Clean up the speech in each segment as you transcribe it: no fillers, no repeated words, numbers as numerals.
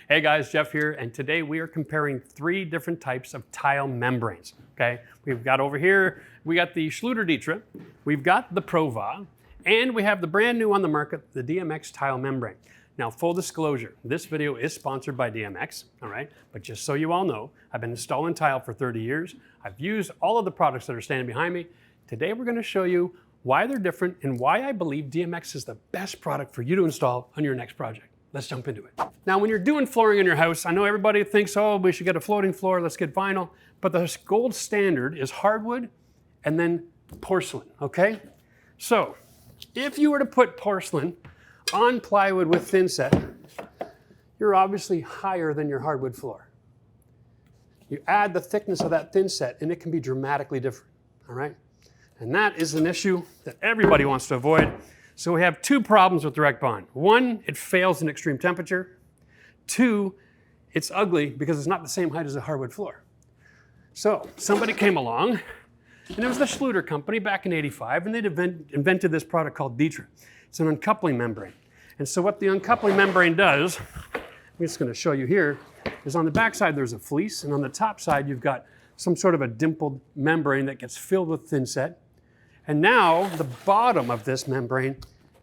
Hey guys, Jeff here, and today we are comparing 3 different types of tile membranes, okay? We've got over here, we got the Schluter Ditra, we've got the Prova, and we have the brand new on the market, the DMX Tile Membrane. Now, full disclosure, this video is sponsored by DMX, all right? But just so you all know, I've been installing tile for 30 years. I've used all of the products that are standing behind me. Today, we're gonna show you why they're different and why I believe DMX is the best product for you to install on your next project. Let's jump into it. Now, when you're doing flooring in your house, I know everybody thinks, oh, we should get a floating floor, let's get vinyl. But the gold standard is hardwood and then porcelain, okay? So, if you were to put porcelain on plywood with Thinset, you're obviously higher than your hardwood floor. You add the thickness of that Thinset and it can be dramatically different, all right? And that is an issue that everybody wants to avoid. So we have 2 problems with direct bond. 1, it fails in extreme temperature. 2, it's ugly because it's not the same height as a hardwood floor. So somebody came along, and it was the Schluter company back in '85, and they'd invented this product called Ditra. It's an uncoupling membrane. And so what the uncoupling membrane does, I'm just gonna show you here, is on the back side there's a fleece, and on the top side you've got some sort of a dimpled membrane that gets filled with Thinset. And now the bottom of this membrane,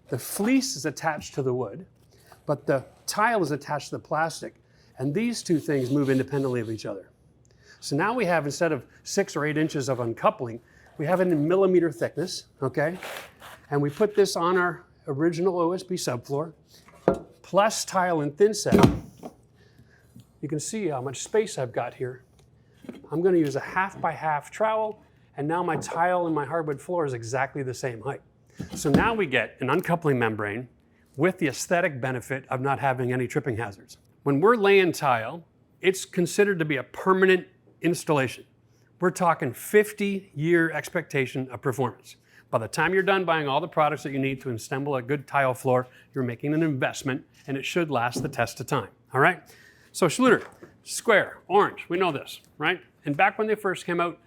the fleece is attached to the wood, but the tile is attached to the plastic. And these 2 things move independently of each other. So now we have, instead of 6 or 8 inches of uncoupling, we have it in millimeter thickness, okay? And we put this on our original OSB subfloor, plus tile and Thinset. You can see how much space I've got here. I'm gonna use a 1/2 by 1/2 trowel, and now my tile and my hardwood floor is exactly the same height. So now we get an uncoupling membrane with the aesthetic benefit of not having any tripping hazards. When we're laying tile, it's considered to be a permanent installation. We're talking 50-year expectation of performance. By the time you're done buying all the products that you need to assemble a good tile floor, you're making an investment, and it should last the test of time, all right? So Schluter, square, orange, we know this, right? And back when they first came out,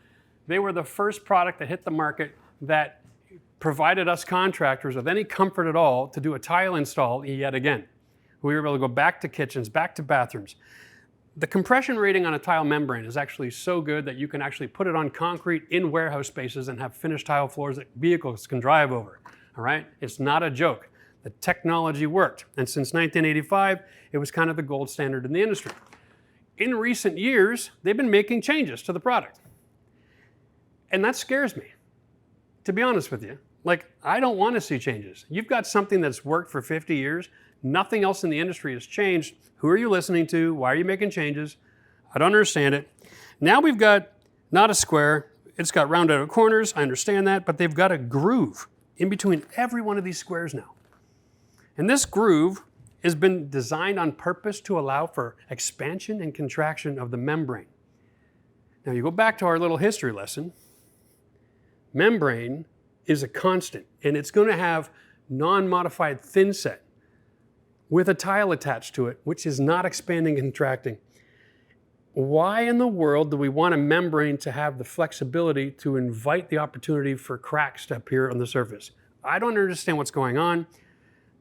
they were the first product that hit the market that provided us contractors with any comfort at all to do a tile install yet again. We were able to go back to kitchens, back to bathrooms. The compression rating on a tile membrane is actually so good that you can actually put it on concrete in warehouse spaces and have finished tile floors that vehicles can drive over, all right? It's not a joke. The technology worked, and since 1985, it was kind of the gold standard in the industry. In recent years, they've been making changes to the product. And that scares me, to be honest with you. Like, I don't want to see changes. You've got something that's worked for 50 years. Nothing else in the industry has changed. Who are you listening to? Why are you making changes? I don't understand it. Now we've got not a square. It's got rounded out corners. I understand that. But they've got a groove in between every one of these squares now. And this groove has been designed on purpose to allow for expansion and contraction of the membrane. Now you go back to our little history lesson. Membrane is a constant, and it's going to have non-modified Thinset with a tile attached to it, which is not expanding and contracting. Why in the world do we want a membrane to have the flexibility to invite the opportunity for cracks to appear on the surface? I don't understand what's going on.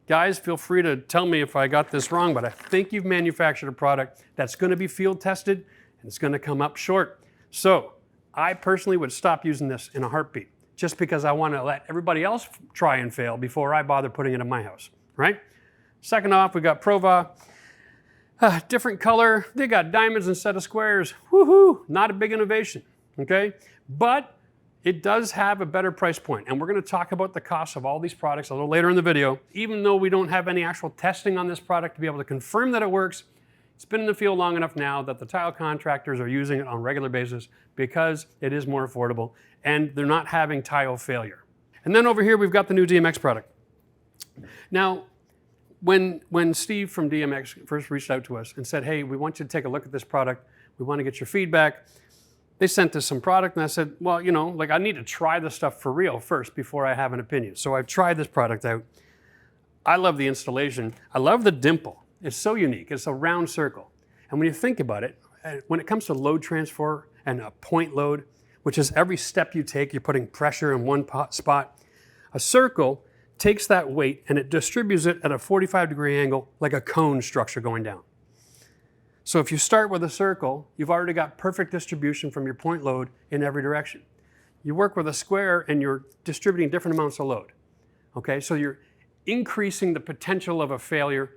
Guys, feel free to tell me if I got this wrong, but I think you've manufactured a product that's going to be field tested and it's going to come up short. So I personally would stop using this in a heartbeat, just because I want to let everybody else try and fail before I bother putting it in my house, right? Second off, we got Prova. Different color. They got diamonds instead of squares. Woohoo! Not a big innovation, okay? But it does have a better price point, and we're going to talk about the cost of all these products a little later in the video. Even though we don't have any actual testing on this product to be able to confirm that it works, it's been in the field long enough now that the tile contractors are using it on a regular basis because it is more affordable and they're not having tile failure. And then over here, we've got the new DMX product. Now, when Steve from DMX first reached out to us and said, hey, we want you to take a look at this product. We want to get your feedback. They sent us some product and I said, well, you know, like I need to try this stuff for real first before I have an opinion. So I've tried this product out. I love the installation. I love the dimple. It's so unique. It's a round circle. And when you think about it, when it comes to load transfer and a point load, which is every step you take, you're putting pressure in one spot, a circle takes that weight and it distributes it at a 45-degree angle like a cone structure going down. So if you start with a circle, you've already got perfect distribution from your point load in every direction. You work with a square and you're distributing different amounts of load. Okay, so you're increasing the potential of a failure.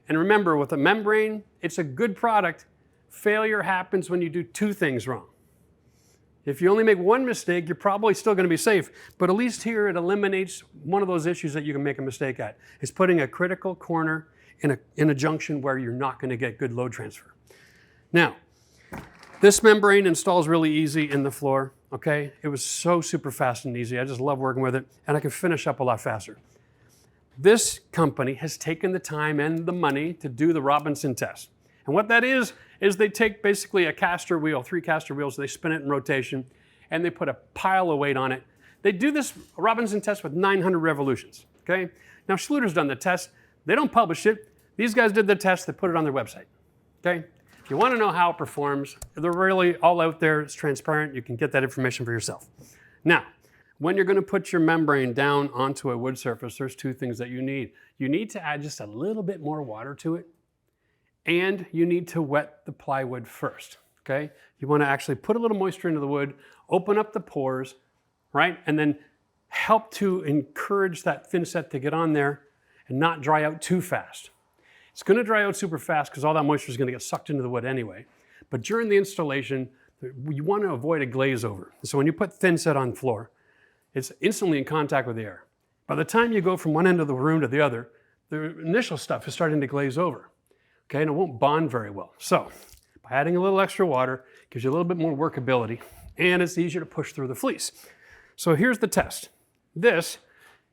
And remember, with a membrane, it's a good product. Failure happens when you do two things wrong. If you only make one mistake, you're probably still going to be safe. But at least here it eliminates one of those issues that you can make a mistake at. It's putting a critical corner in a junction where you're not going to get good load transfer. Now, this membrane installs really easy in the floor. Okay, it was so super fast and easy. I just love working with it, and I can finish up a lot faster. This company has taken the time and the money to do the Robinson test. And what that is they take basically a caster wheel, 3 caster wheels, they spin it in rotation, and they put a pile of weight on it. They do this Robinson test with 900 revolutions, okay? Now, Schluter's done the test. They don't publish it. These guys did the test. They put it on their website, okay? If you want to know how it performs, they're really all out there. It's transparent. You can get that information for yourself. Now, when you're going to put your membrane down onto a wood surface, there's 2 things that you need. You need to add just a little bit more water to it, and you need to wet the plywood first, okay? You want to actually put a little moisture into the wood, open up the pores, right? And then help to encourage that Thinset to get on there and not dry out too fast. It's going to dry out super fast because all that moisture is going to get sucked into the wood anyway. But during the installation, you want to avoid a glaze over. So when you put Thinset on the floor, it's instantly in contact with the air. By the time you go from one end of the room to the other, the initial stuff is starting to glaze over, okay? And it won't bond very well. So by adding a little extra water, it gives you a little bit more workability, and it's easier to push through the fleece. So here's the test. This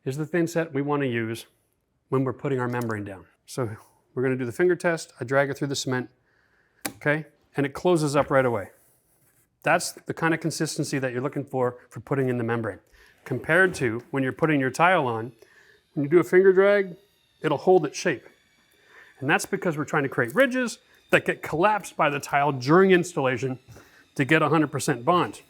is the Thinset we want to use when we're putting our membrane down. So we're going to do the finger test. I drag it through the cement, okay? And it closes up right away. That's the kind of consistency that you're looking for putting in the membrane. Compared to when you're putting your tile on, when you do a finger drag, it'll hold its shape. And that's because we're trying to create ridges that get collapsed by the tile during installation to get 100% bond,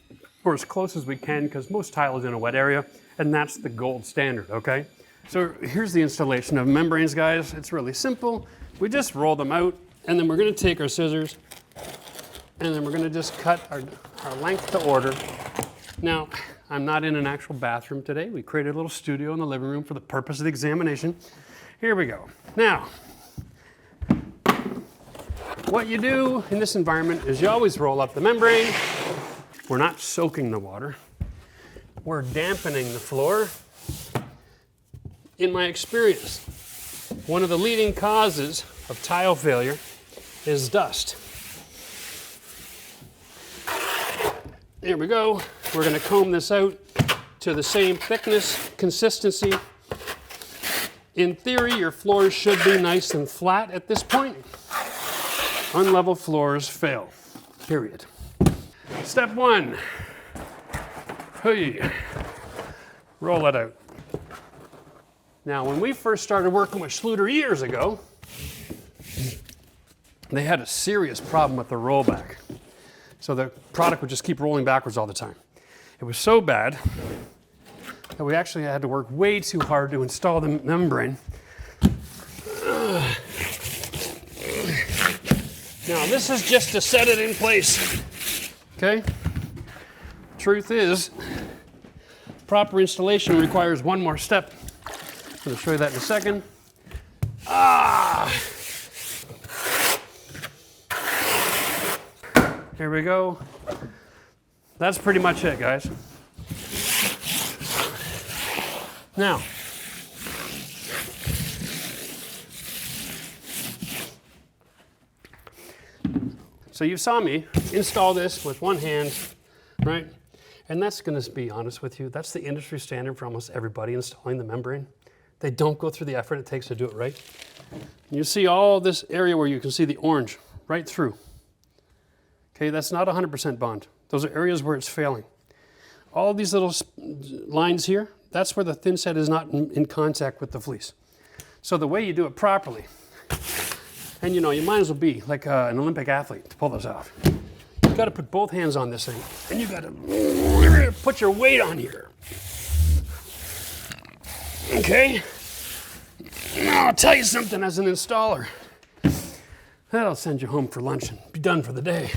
or as close as we can, because most tile is in a wet area, and that's the gold standard, okay? So here's the installation of membranes, guys. It's really simple. We just roll them out, and then we're going to take our scissors, and then we're going to just cut our length to order. Now, I'm not in an actual bathroom today. We created a little studio in the living room for the purpose of the examination. Here we go. Now, what you do in this environment is you always roll up the membrane. We're not soaking the water. We're dampening the floor. In my experience, one of the leading causes of tile failure is dust. There we go. We're going to comb this out to the same thickness, consistency. In theory, your floors should be nice and flat at this point. Unlevel floors fail, period. Step 1. Hey. Roll it out. Now, when we first started working with Schluter years ago, they had a serious problem with the rollback. So the product would just keep rolling backwards all the time. It was so bad that we actually had to work way too hard to install the membrane. Now, this is just to set it in place, okay? Truth is, proper installation requires one more step. I'm going to show you that in a second. Here we go. That's pretty much it, guys. Now, so you saw me install this with one hand, right? And that's going to be honest with you, that's the industry standard for almost everybody installing the membrane. They don't go through the effort it takes to do it right. You see all this area where you can see the orange right through. Okay, that's not 100% bond. Those are areas where it's failing. All these little lines here, that's where the Thinset is not in contact with the fleece. So the way you do it properly, and you know, you might as well be like an Olympic athlete to pull this off. You've got to put both hands on this thing, and you've got to put your weight on here. Okay? Now, I'll tell you something as an installer. That'll send you home for lunch and be done for the day.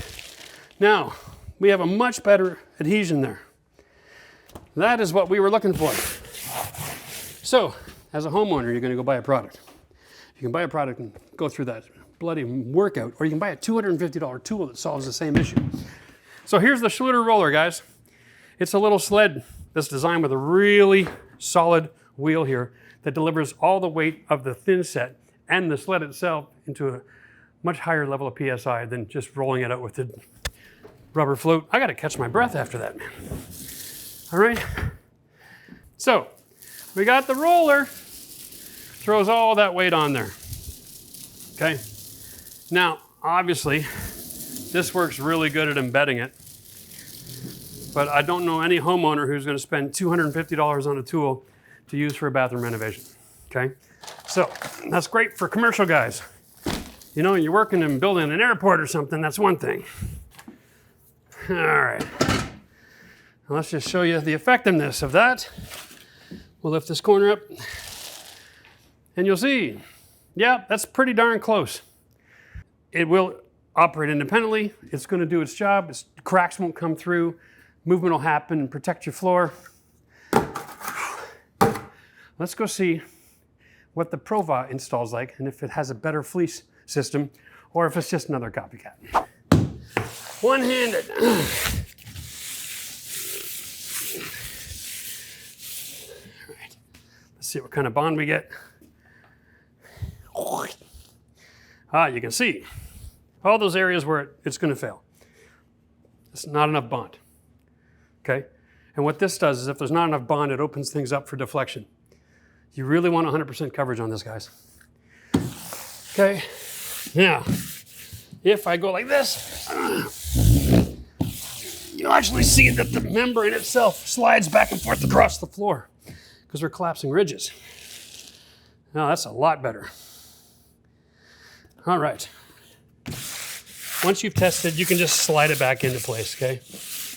Now, we have a much better adhesion there. That is what we were looking for. So, as a homeowner, you're gonna go buy a product. You can buy a product and go through that bloody workout, or you can buy a $250 tool that solves the same issue. So here's the Schluter roller, guys. It's a little sled that's designed with a really solid wheel here that delivers all the weight of the Thinset and the sled itself into a much higher level of PSI than just rolling it out with the rubber float. I gotta catch my breath after that, man. All right. So we got the roller, throws all that weight on there. Okay. Now, obviously, this works really good at embedding it, but I don't know any homeowner who's gonna spend $250 on a tool to use for a bathroom renovation, okay? So, that's great for commercial guys. You know, you're working and building an airport or something, that's one thing. All right. Now let's just show you the effectiveness of that. We'll lift this corner up, and you'll see, yeah, that's pretty darn close. It will operate independently. It's going to do its job. Cracks won't come through. Movement will happen and protect your floor. Let's go see what the Prova installs like and if it has a better fleece system or if it's just another copycat. One-handed. All right. Let's see what kind of bond we get. You can see all those areas where it's going to fail. It's not enough bond, okay? And what this does is if there's not enough bond, it opens things up for deflection. You really want 100% coverage on this, guys. Okay, now, if I go like this, you'll actually see that the membrane itself slides back and forth across the floor because we're collapsing ridges. Now that's a lot better. All right. Once you've tested, you can just slide it back into place, okay?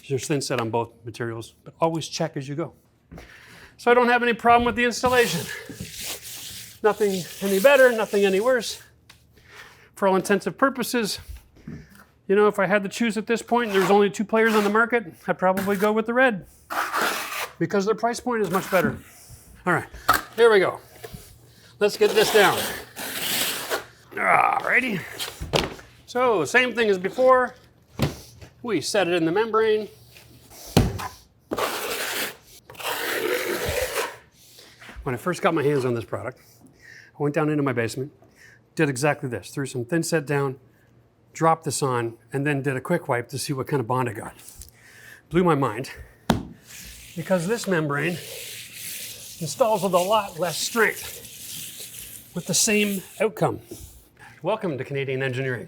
There's Thinset on both materials, but always check as you go. So I don't have any problem with the installation. Nothing any better, nothing any worse. For all intensive purposes, you know, if I had to choose at this point and there's only 2 players on the market, I'd probably go with the red because their price point is much better. All right, here we go. Let's get this down. Alrighty. So, same thing as before. We set it in the membrane. When I first got my hands on this product, I went down into my basement, did exactly this, threw some Thinset down, dropped this on, and then did a quick wipe to see what kind of bond I got. Blew my mind, because this membrane installs with a lot less strength with the same outcome. Welcome to Canadian engineering.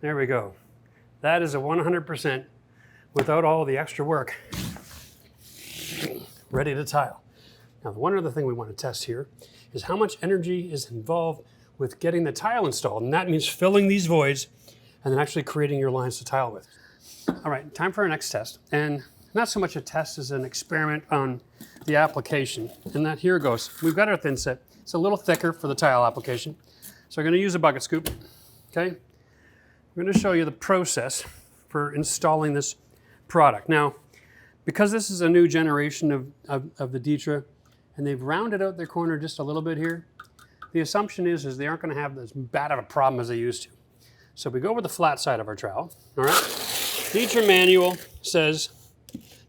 There we go. That is a 100% without all the extra work, ready to tile. Now, the one other thing we want to test here is how much energy is involved with getting the tile installed, and that means filling these voids and then actually creating your lines to tile with. All right, time for our next test, and not so much a test as an experiment on the application, and that here goes. We've got our Thinset. It's a little thicker for the tile application, so we're going to use a bucket scoop, okay? I'm going to show you the process for installing this product. Now, because this is a new generation of the Ditra, and they've rounded out their corner just a little bit here, the assumption is they aren't going to have as bad of a problem as they used to. So we go with the flat side of our trowel, all right? Ditra manual says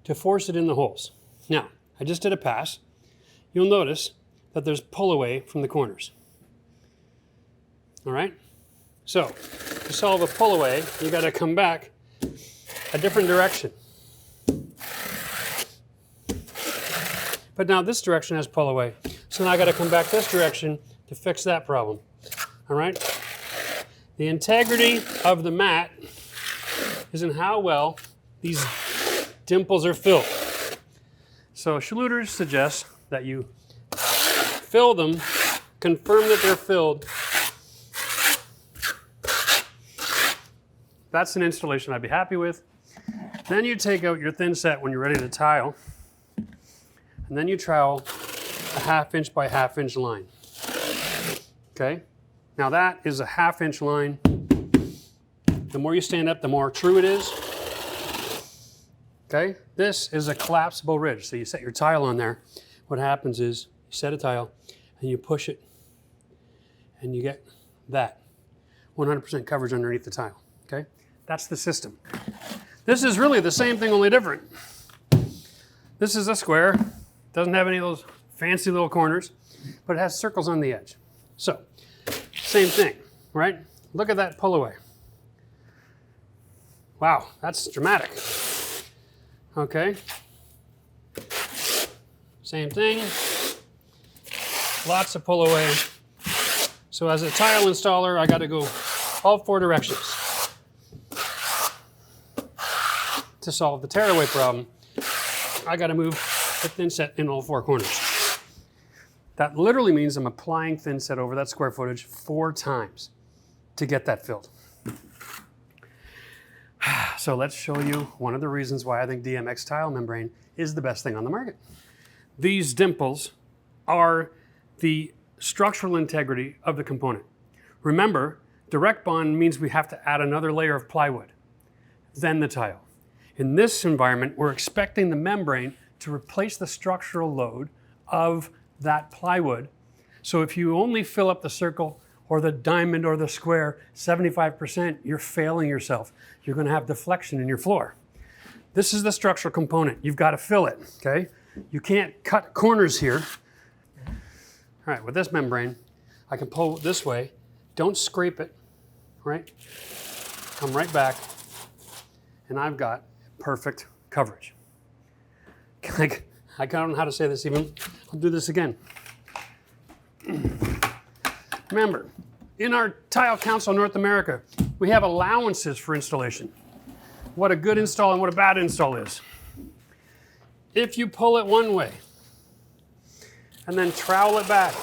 to force it in the holes. Now, I just did a pass. You'll notice that there's pull away from the corners. All right? So, to solve a pull away, you got to come back a different direction. But now this direction has pull away. So now I got to come back this direction to fix that problem. All right? The integrity of the mat is in how well these dimples are filled. So Schluter suggests that you fill them, confirm that they're filled. That's an installation I'd be happy with. Then you take out your Thinset when you're ready to tile, and then you trowel a 1/2 inch by 1/2 inch line. Okay? Now that is a 1/2 inch line. The more you stand up, the more true it is. Okay, this is a collapsible ridge. So you set your tile on there. What happens is you set a tile and you push it and you get that 100% coverage underneath the tile. Okay, that's the system. This is really the same thing, only different. This is a square. Doesn't have any of those fancy little corners, but it has circles on the edge. So, same thing, right? Look at that pull away. Wow, that's dramatic. Okay. Same thing. Lots of pull away. So as a tile installer, I got to go all 4 directions to solve the tearaway problem. I got to move the Thinset in all 4 corners. That literally means I'm applying Thinset over that square footage 4 times to get that filled. So let's show you one of the reasons why I think DMX tile membrane is the best thing on the market. These dimples are the structural integrity of the component. Remember, direct bond means we have to add another layer of plywood, then the tile. In this environment, we're expecting the membrane to replace the structural load of that plywood. So if you only fill up the circle or the diamond or the square 75%, you're failing yourself. You're going to have deflection in your floor. This is the structural component. You've got to fill it, okay? You can't cut corners here. All right, with this membrane, I can pull this way. Don't scrape it, right? Come right back, and I've got perfect coverage. I don't know how to say this even. I'll do this again. Remember, in our Tile Council North America, we have allowances for installation. What a good install and what a bad install is. If you pull it one way and then trowel it back,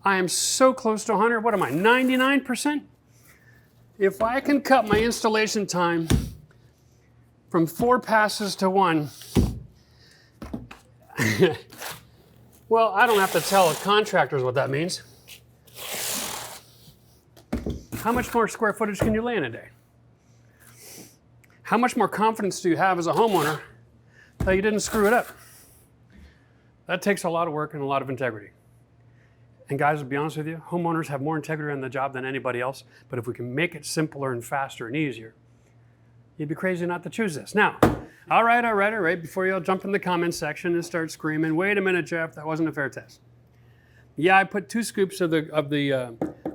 I am so close to 100. What am I, 99%? If I can cut my installation time from 4 passes to 1, well, I don't have to tell contractors what that means. How much more square footage can you lay in a day? How much more confidence do you have as a homeowner that you didn't screw it up? That takes a lot of work and a lot of integrity. And guys, to be honest with you, homeowners have more integrity on the job than anybody else, but if we can make it simpler and faster and easier, you'd be crazy not to choose this. Now, all right, before you all jump in the comments section and start screaming, wait a minute, Jeff, that wasn't a fair test. Yeah, I put 2 scoops of the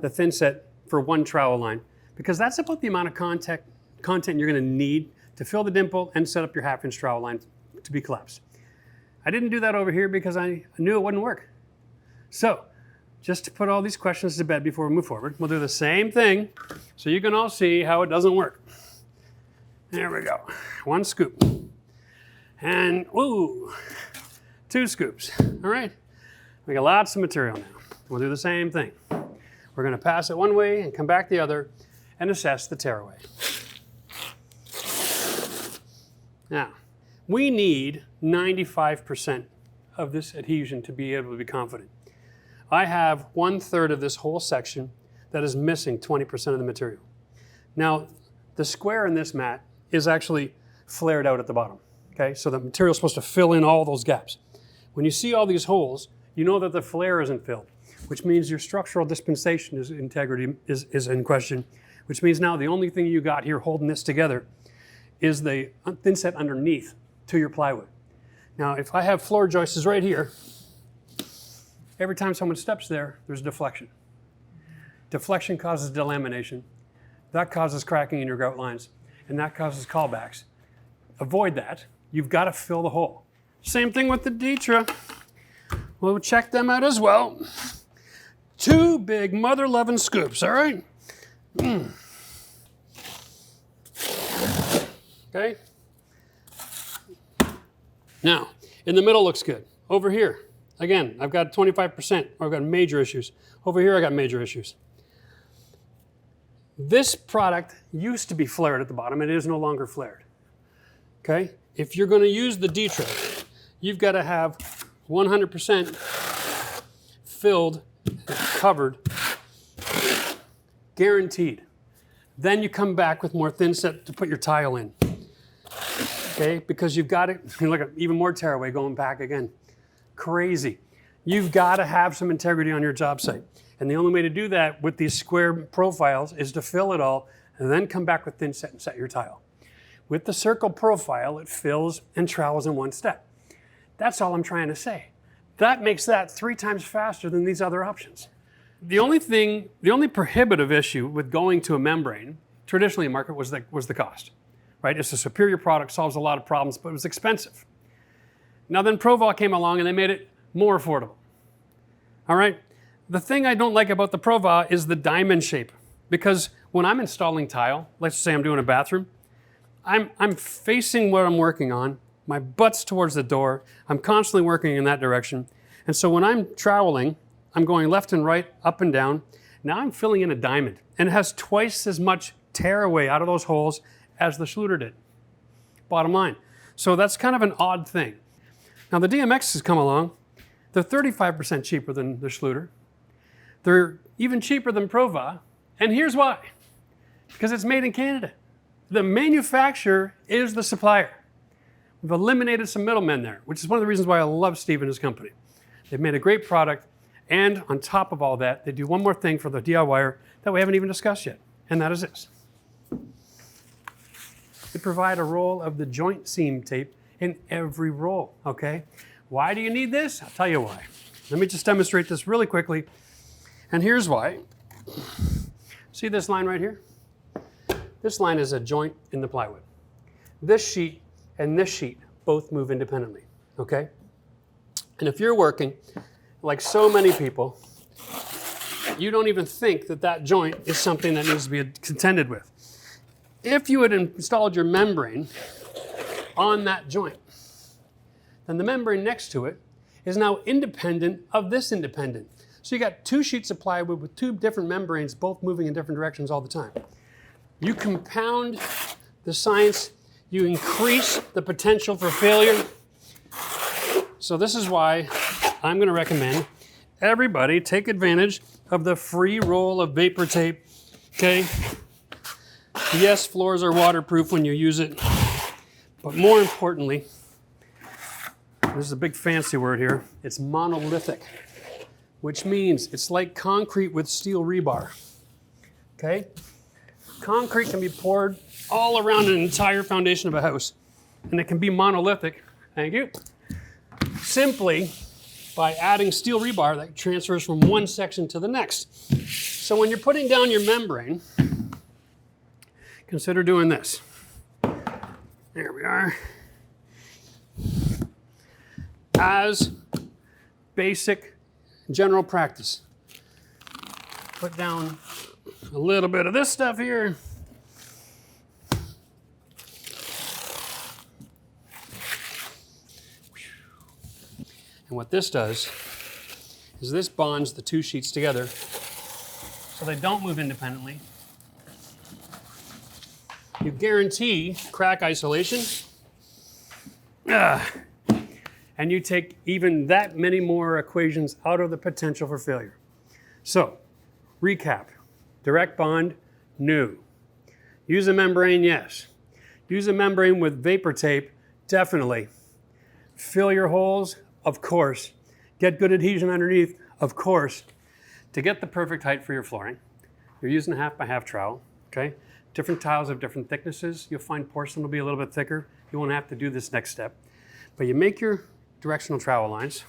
Thinset for 1 trowel line, because that's about the amount of content you're going to need to fill the dimple and set up your 1/2 inch trowel line to be collapsed. I didn't do that over here because I knew it wouldn't work. So, just to put all these questions to bed before we move forward, we'll do the same thing so you can all see how it doesn't work. There we go. 1 scoop. And, ooh, 2 scoops. All right. We got lots of material now. We'll do the same thing. We're going to pass it one way and come back the other and assess the tearaway. Now, we need 95% of this adhesion to be able to be confident. I have 1/3 of this whole section that is missing 20% of the material. Now, the square in this mat is actually flared out at the bottom, okay? So the material is supposed to fill in all those gaps. When you see all these holes, you know that the flare isn't filled, which means your structural dispensation integrity is in question, which means now the only thing you got here holding this together is the Thinset underneath to your plywood. Now, if I have floor joists right here, every time someone steps there, there's deflection. Deflection causes delamination. That causes cracking in your grout lines, and that causes callbacks. Avoid that. You've got to fill the hole. Same thing with the Ditra. We'll check them out as well. 2 big mother-loving scoops, all right? Okay? Now, in the middle looks good. Over here, again, I've got 25%, or I've got major issues. Over here, I got major issues. This product used to be flared at the bottom. It is no longer flared. Okay? If you're going to use the Ditra, you've got to have 100% filled, covered guaranteed. Then you come back with more Thinset to put your tile in. Okay, because you've got it, look at even more tearaway going back again. Crazy. You've got to have some integrity on your job site. And the only way to do that with these square profiles is to fill it all and then come back with Thinset and set your tile. With the circle profile, it fills and travels in one step. That's all I'm trying to say. That makes that 3 times faster than these other options. The only prohibitive issue with going to a membrane, traditionally in market, was the cost. Right? It's a superior product, solves a lot of problems, but it was expensive. Now then Prova came along and they made it more affordable. All right? The thing I don't like about the Prova is the diamond shape, because when I'm installing tile, let's say I'm doing a bathroom, I'm facing what I'm working on, my butt's towards the door, I'm constantly working in that direction, and so when I'm troweling, I'm going left and right, up and down. Now I'm filling in a diamond, and it has twice as much tear away out of those holes as the Schluter did, bottom line. So that's kind of an odd thing. Now the DMX has come along, they're 35% cheaper than the Schluter. They're even cheaper than Prova, and here's why. Because it's made in Canada. The manufacturer is the supplier. We've eliminated some middlemen there, which is one of the reasons why I love Steve and his company. They've made a great product, and on top of all that, they do one more thing for the DIYer that we haven't even discussed yet, and that is this. They provide a roll of the joint seam tape in every roll, okay? Why do you need this? I'll tell you why. Let me just demonstrate this really quickly, and here's why. See this line right here? This line is a joint in the plywood. This sheet and this sheet both move independently, okay? And if you're working, like so many people, you don't even think that that joint is something that needs to be contended with. If you had installed your membrane on that joint, then the membrane next to it is now independent of this independent. So you got 2 sheets of plywood with 2 different membranes, both moving in different directions all the time. You compound the science, you increase the potential for failure. So this is why I'm going to recommend everybody take advantage of the free roll of vapor tape, okay? Yes, floors are waterproof when you use it, but more importantly, this is a big fancy word here, it's monolithic, which means it's like concrete with steel rebar, okay? Concrete can be poured all around an entire foundation of a house, and it can be monolithic, thank you, simply by adding steel rebar that transfers from one section to the next. So when you're putting down your membrane, consider doing this. There we are. As basic general practice, put down a little bit of this stuff here. And what this does is this bonds the 2 sheets together so they don't move independently. You guarantee crack isolation, and you take even that many more equations out of the potential for failure. So, recap, direct bond, no. Use a membrane, yes. Use a membrane with vapor tape, definitely. Fill your holes, of course. Get good adhesion underneath, of course. To get the perfect height for your flooring, you're using a 1/2 by 1/2 trowel, okay? Different tiles have different thicknesses. You'll find porcelain will be a little bit thicker. You won't have to do this next step. But you make your directional trowel lines.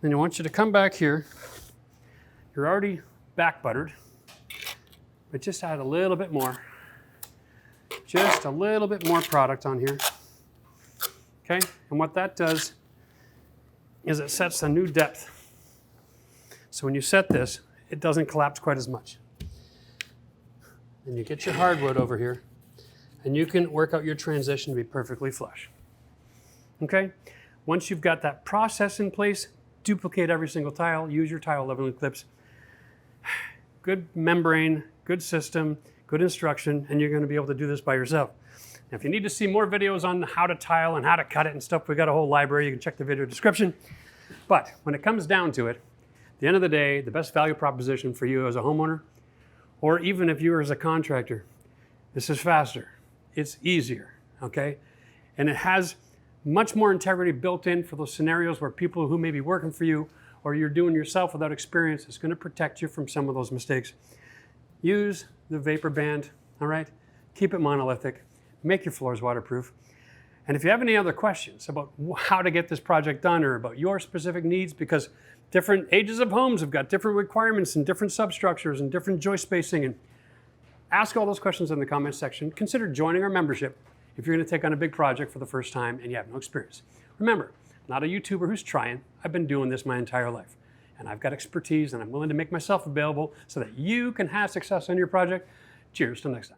Then I want you to come back here. You're already back buttered, but just add a little bit more. Just a little bit more product on here. Okay, and what that does is it sets a new depth. So when you set this, it doesn't collapse quite as much. And you get your hardwood over here, and you can work out your transition to be perfectly flush. Okay? Once you've got that process in place, duplicate every single tile, use your tile leveling clips. Good membrane, good system, good instruction, and you're going to be able to do this by yourself. Now, if you need to see more videos on how to tile and how to cut it and stuff, we've got a whole library. You can check the video description. But when it comes down to it, at the end of the day, the best value proposition for you as a homeowner, or even if you're as a contractor, this is faster, it's easier, okay? And it has much more integrity built in for those scenarios where people who may be working for you or you're doing yourself without experience, it's gonna protect you from some of those mistakes. Use the Vapor Band, all right? Keep it monolithic, make your floors waterproof. And if you have any other questions about how to get this project done or about your specific needs, because different ages of homes have got different requirements and different substructures and different joist spacing, and ask all those questions in the comments section. Consider joining our membership if you're gonna take on a big project for the first time and you have no experience. Remember, I'm not a YouTuber who's trying. I've been doing this my entire life. And I've got expertise and I'm willing to make myself available so that you can have success on your project. Cheers till next time.